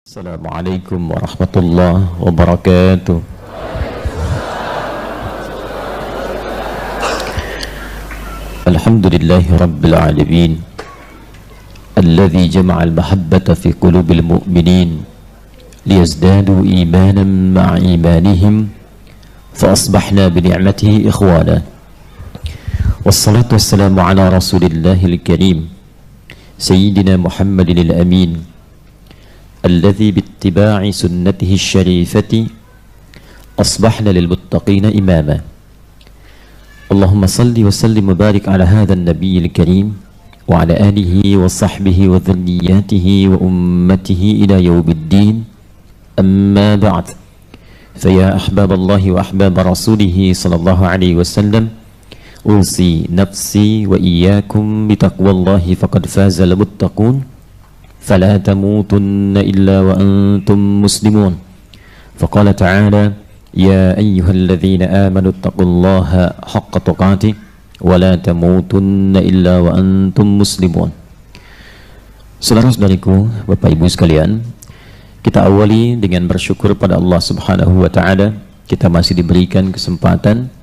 Assalamualaikum warahmatullahi wabarakatuh. Alhamdulillahi rabbil alamin, alladhi jama'al mahabbata fi qulubil mu'minin liyazdadu imanan ma'a imanihim fa asbahna bi ni'matihi ikhwana. Wassalatu wassalamu ala rasulillahil karim sayyidina Muhammadin al-amin الذي باتباع سنته الشريفة أصبحنا للمتقين إماما. اللهم صل وسلم وبارك على هذا النبي الكريم وعلى آله وصحبه وذرياته وأمته إلى يوم الدين. أما بعد، فيا أحباب الله وأحباب رسوله صلى الله عليه وسلم، أوصي نفسي وإياكم بتقوى الله فقد فاز المتقون. فلا تموتن إلا وأنتم مسلمون. فقال تعالى: يا أيها الذين آمنوا اتقوا الله حق تقاته ولا تموتن إلا وأنتم مسلمون. Saudara-saudariku, Bapak Ibu sekalian, kita awali dengan bersyukur pada Allah Subhanahu wa Ta'ala. Kita masih diberikan kesempatan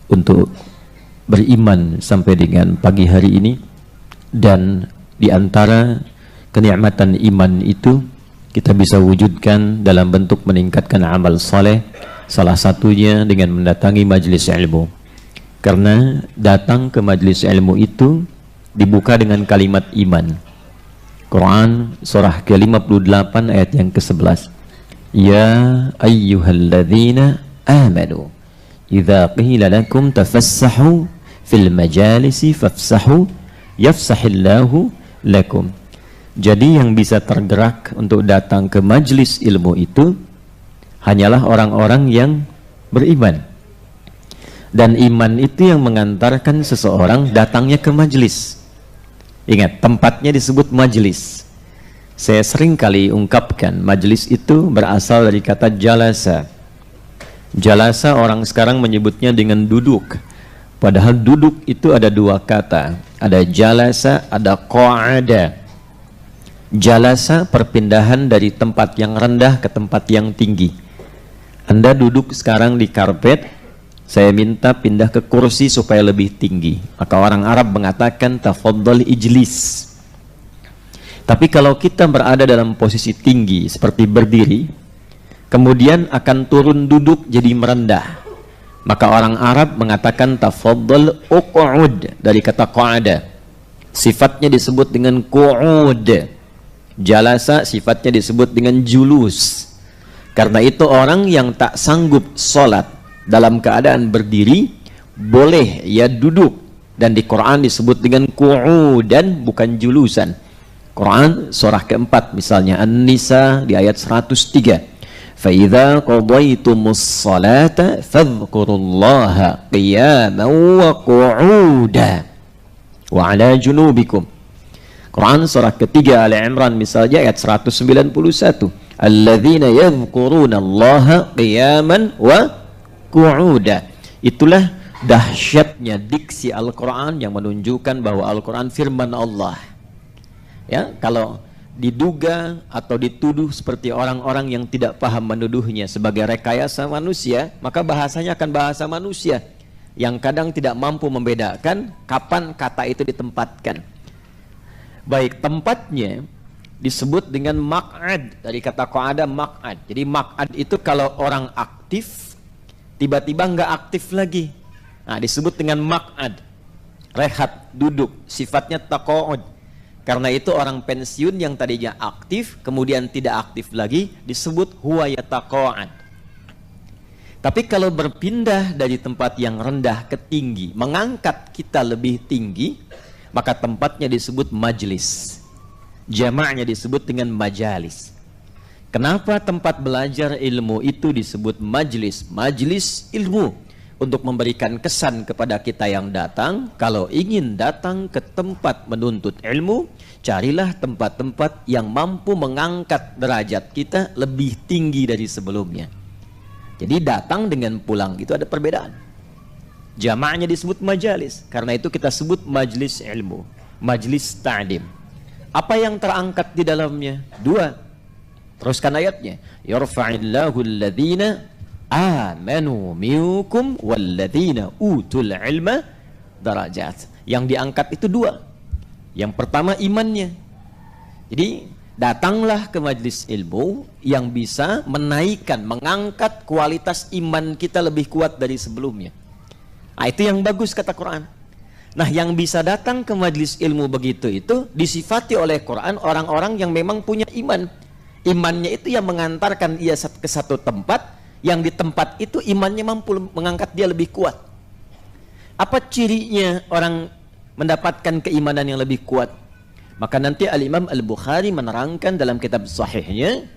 untuk beriman sampai dengan pagi hari ini, dan di antara kenikmatan iman itu kita bisa wujudkan dalam bentuk meningkatkan amal saleh, salah satunya dengan mendatangi majelis ilmu. Karena datang ke majelis ilmu itu dibuka dengan kalimat iman. Quran surah ke-58 ayat yang ke-11. Ya ayyuhalladzina amanu idza qila lakum tafassahu fil majalisi fafsahu yafsahillahu lakum. Jadi yang bisa tergerak untuk datang ke majlis ilmu itu hanyalah orang-orang yang beriman. Dan iman itu yang mengantarkan seseorang datangnya ke majlis. Ingat, tempatnya disebut majlis. Saya sering kali ungkapkan, majlis itu berasal dari kata jalasa. Jalasa orang sekarang menyebutnya dengan duduk. Padahal duduk itu ada dua kata. Ada jalasa, ada qa'ada. Jalasa perpindahan dari tempat yang rendah ke tempat yang tinggi. Anda duduk sekarang di karpet, saya minta pindah ke kursi supaya lebih tinggi. Maka orang Arab mengatakan tafaddal ijlis. Tapi kalau kita berada dalam posisi tinggi seperti berdiri, kemudian akan turun duduk jadi merendah, maka orang Arab mengatakan tafaddal uq'ud, dari kata qa'ada. Sifatnya disebut dengan qu'ud. Jalasa sifatnya disebut dengan julus. Karena itu orang yang tak sanggup sholat dalam keadaan berdiri boleh ia duduk, dan di Quran disebut dengan qu'udan, bukan julusan. Quran surah keempat misalnya An-Nisa di ayat 103. فَإِذَا قَضَيْتُمُ الصَّلَاةَ فَاذْكُرُوا اللَّهَ قِيَامًا وَقُعُودًا وَعَلَى جُنُوبِكُمْ. Quran surah ketiga Ali Imran misalnya ayat 191. Alladzina yadhkuruna Allaha qiyaman wa qu'uda. Itulah dahsyatnya diksi Al-Quran yang menunjukkan bahwa Al-Quran firman Allah. Ya, kalau diduga atau dituduh seperti orang-orang yang tidak paham menuduhnya sebagai rekayasa manusia, maka bahasanya akan bahasa manusia yang kadang tidak mampu membedakan kapan kata itu ditempatkan. Baik, tempatnya disebut dengan maq'ad, dari kata qa'ada maq'ad. Jadi maq'ad itu kalau orang aktif tiba-tiba nggak aktif lagi, nah disebut dengan maq'ad. Rehat, duduk, sifatnya taqa'ud. Karena itu orang pensiun yang tadinya aktif kemudian tidak aktif lagi disebut huwa yataqa'ad. Tapi kalau berpindah dari tempat yang rendah ke tinggi, mengangkat kita lebih tinggi, maka tempatnya disebut majlis. Jamaknya disebut dengan majalis. Kenapa tempat belajar ilmu itu disebut majlis? Majlis ilmu, untuk memberikan kesan kepada kita yang datang, kalau ingin datang ke tempat menuntut ilmu, carilah tempat-tempat yang mampu mengangkat derajat kita lebih tinggi dari sebelumnya. Jadi datang dengan pulang itu ada perbedaan. Jamaknya disebut majalis. Karena itu kita sebut majlis ilmu, majlis ta'lim. Apa yang terangkat di dalamnya? Dua. Teruskan ayatnya. Yarfa'illahu alladhina amanu minkum walladhina utul ilma darajat. Yang diangkat itu dua. Yang pertama imannya. Jadi datanglah ke majlis ilmu yang bisa menaikkan, mengangkat kualitas iman kita lebih kuat dari sebelumnya. Nah, itu yang bagus kata Quran. Nah, yang bisa datang ke majlis ilmu begitu itu disifati oleh Quran orang-orang yang memang punya iman. Imannya itu yang mengantarkan ia ke satu tempat, yang di tempat itu imannya mampu mengangkat dia lebih kuat. Apa cirinya orang mendapatkan keimanan yang lebih kuat? Maka nanti Al-Imam Al-Bukhari menerangkan dalam kitab sahihnya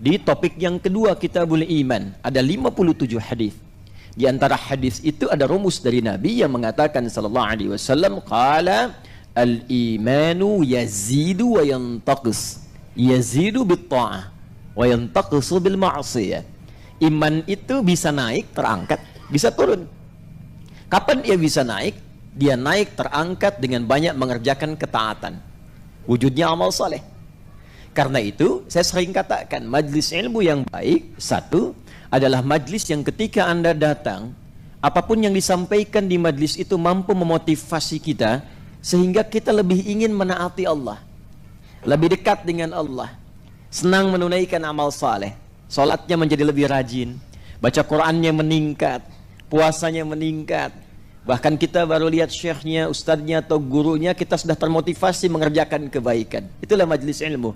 di topik yang kedua, Kitabul Iman, ada 57 hadis. Di antara hadis itu ada rumus dari Nabi yang mengatakan sallallahu alaihi wasallam, qala al-imanu yazidu wa yantaqis. Yazidu bit-ta'ah wa yantaqisu bil ma'siyah. Iman itu bisa naik, terangkat, bisa turun. Kapan dia bisa naik? Dia naik terangkat dengan banyak mengerjakan ketaatan. Wujudnya amal saleh. Karena itu saya sering katakan majlis ilmu yang baik satu adalah majlis yang ketika Anda datang, apapun yang disampaikan di majlis itu mampu memotivasi kita sehingga kita lebih ingin menaati Allah, lebih dekat dengan Allah, senang menunaikan amal saleh, salatnya menjadi lebih rajin, baca Qurannya meningkat, puasanya meningkat. Bahkan kita baru lihat syekhnya, ustadznya atau gurunya, kita sudah termotivasi mengerjakan kebaikan. Itulah majlis ilmu.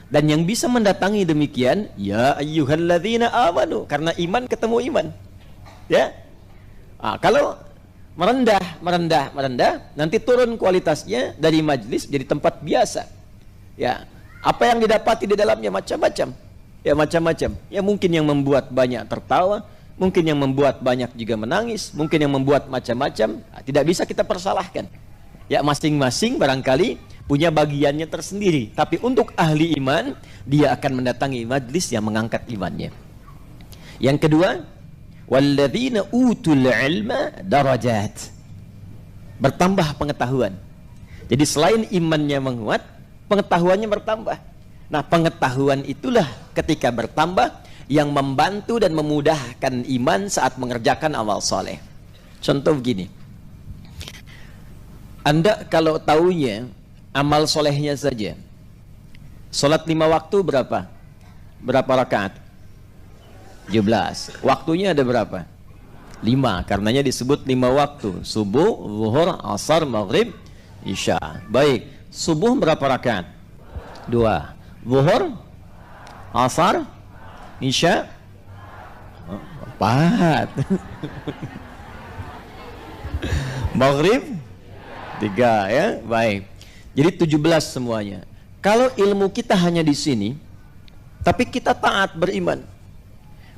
Dan yang bisa mendatangi demikian, ya ayyuhalladzina amanu, karena iman ketemu iman. Ya. Kalau merendah, nanti turun kualitasnya dari majlis jadi tempat biasa. Ya, apa yang didapati di dalamnya macam-macam. Ya, macam-macam. Ya, mungkin yang membuat banyak tertawa, mungkin yang membuat banyak juga menangis, mungkin yang membuat macam-macam. Tidak bisa kita persalahkan. Ya, masing-masing barangkali punya bagiannya tersendiri. Tapi untuk ahli iman, dia akan mendatangi majlis yang mengangkat imannya. Yang kedua, walladzina utul ilma darajat. Bertambah pengetahuan. Jadi selain imannya menguat, pengetahuannya bertambah. Nah, pengetahuan itulah ketika bertambah yang membantu dan memudahkan iman saat mengerjakan amal soleh. Contoh begini, Anda kalau tahunya amal solehnya saja, sholat 5 waktu berapa rakaat? 17. Waktunya ada berapa? 5, karenanya disebut 5 waktu, subuh, zuhur, asar, maghrib, isya. Baik, subuh berapa rakaat? 2. Zuhur, asar, isya, 4. Maghrib 3, ya. Baik. Jadi 17 semuanya. Kalau ilmu kita hanya di sini, tapi kita taat beriman,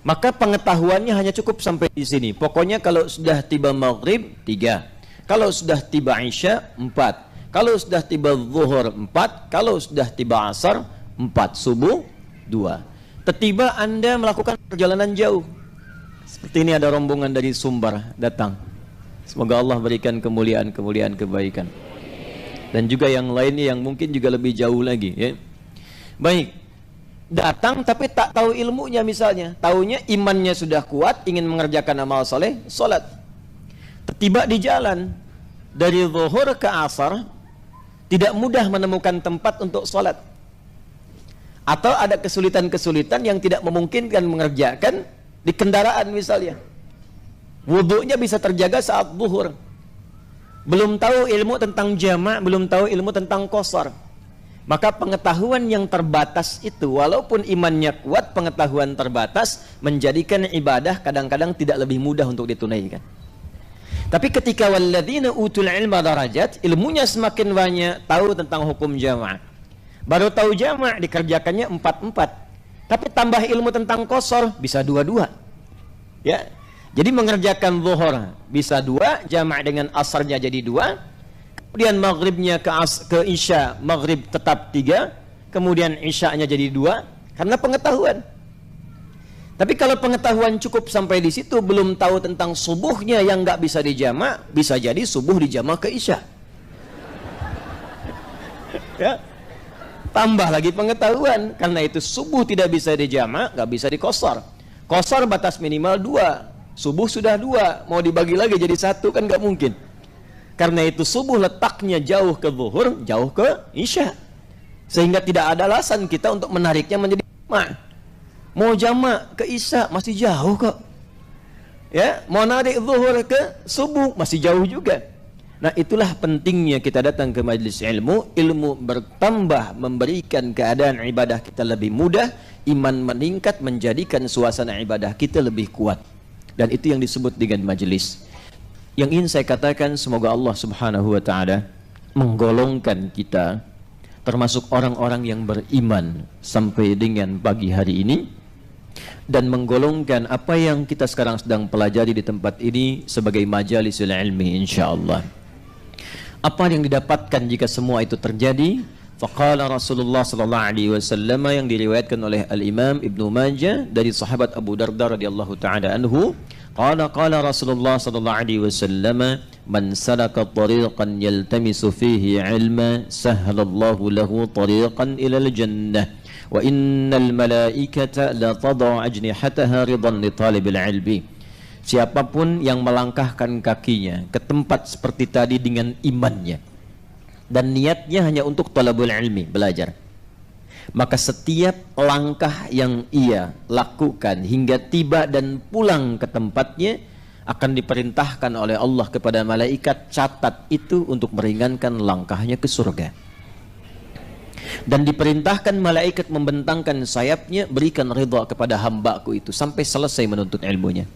maka pengetahuannya hanya cukup sampai di sini. Pokoknya kalau sudah tiba maghrib 3, kalau sudah tiba isya 4, kalau sudah tiba zuhur 4, kalau sudah tiba asar 4, subuh 2. Tiba Anda melakukan perjalanan jauh. Seperti ini ada rombongan dari Sumbar datang. Semoga Allah berikan kemuliaan-kemuliaan kebaikan. Dan juga yang lainnya yang mungkin juga lebih jauh lagi, ya. Baik, datang tapi tak tahu ilmunya misalnya. Taunya imannya sudah kuat, ingin mengerjakan amal soleh, sholat. Tiba di jalan dari zuhur ke asar, tidak mudah menemukan tempat untuk sholat. Atau ada kesulitan-kesulitan yang tidak memungkinkan mengerjakan di kendaraan misalnya. Wudhunya bisa terjaga saat zuhur. Belum tahu ilmu tentang jamak, belum tahu ilmu tentang qasar. Maka pengetahuan yang terbatas itu, walaupun imannya kuat, pengetahuan terbatas menjadikan ibadah kadang-kadang tidak lebih mudah untuk ditunaikan. Tapi ketika walladzina utul ilma darajat, ilmunya semakin banyak, tahu tentang hukum jamak. Baru tahu jamak dikerjakannya 4-4. Tapi tambah ilmu tentang qasar bisa 2-2. Ya. Jadi mengerjakan zuhur bisa 2, jamak dengan asarnya jadi 2. Kemudian maghribnya ke isya, maghrib tetap 3. Kemudian isyanya jadi 2 karena pengetahuan. Tapi kalau pengetahuan cukup sampai di situ, belum tahu tentang subuhnya yang nggak bisa dijamak, bisa jadi subuh dijamak ke isya. Ya. tambah lagi pengetahuan. Karena itu subuh tidak bisa dijamak, nggak bisa dikosor. Kosor batas minimal 2, subuh sudah 2, mau dibagi lagi jadi 1 kan nggak mungkin. Karena itu subuh letaknya jauh ke zuhur, jauh ke isya, sehingga tidak ada alasan kita untuk menariknya menjadi jamak. Mau jamak ke isya masih jauh kok, ya. Mau narik zuhur ke subuh masih jauh juga. Nah, itulah pentingnya kita datang ke majelis ilmu. Ilmu bertambah, memberikan keadaan ibadah kita lebih mudah, iman meningkat, menjadikan suasana ibadah kita lebih kuat. Dan itu yang disebut dengan majelis. Yang ingin saya katakan, semoga Allah subhanahu wa ta'ala menggolongkan kita termasuk orang-orang yang beriman sampai dengan pagi hari ini, dan menggolongkan apa yang kita sekarang sedang pelajari di tempat ini sebagai majalisul ilmi insyaallah. Apa yang didapatkan jika semua itu terjadi? Faqala Rasulullah sallallahu alaihi wasallam, yang diriwayatkan oleh Al-Imam Ibnu Majah dari sahabat Abu Darda radhiyallahu taala anhu, qala Rasulullah sallallahu alaihi wasallam, man salaka tariqan yaltamisu fihi ilma sahhalallahu lahu tariqan ila al-jannah wa innal malaikata la tad'u ajnihataha ridan li talibil ilmi. Siapapun yang melangkahkan kakinya ke tempat seperti tadi dengan imannya dan niatnya hanya untuk talabul ilmi, belajar, maka setiap langkah yang ia lakukan hingga tiba dan pulang ke tempatnya akan diperintahkan oleh Allah kepada malaikat, catat itu untuk meringankan langkahnya ke surga. Dan diperintahkan malaikat membentangkan sayapnya, berikan ridha kepada hambaku itu sampai selesai menuntut ilmunya.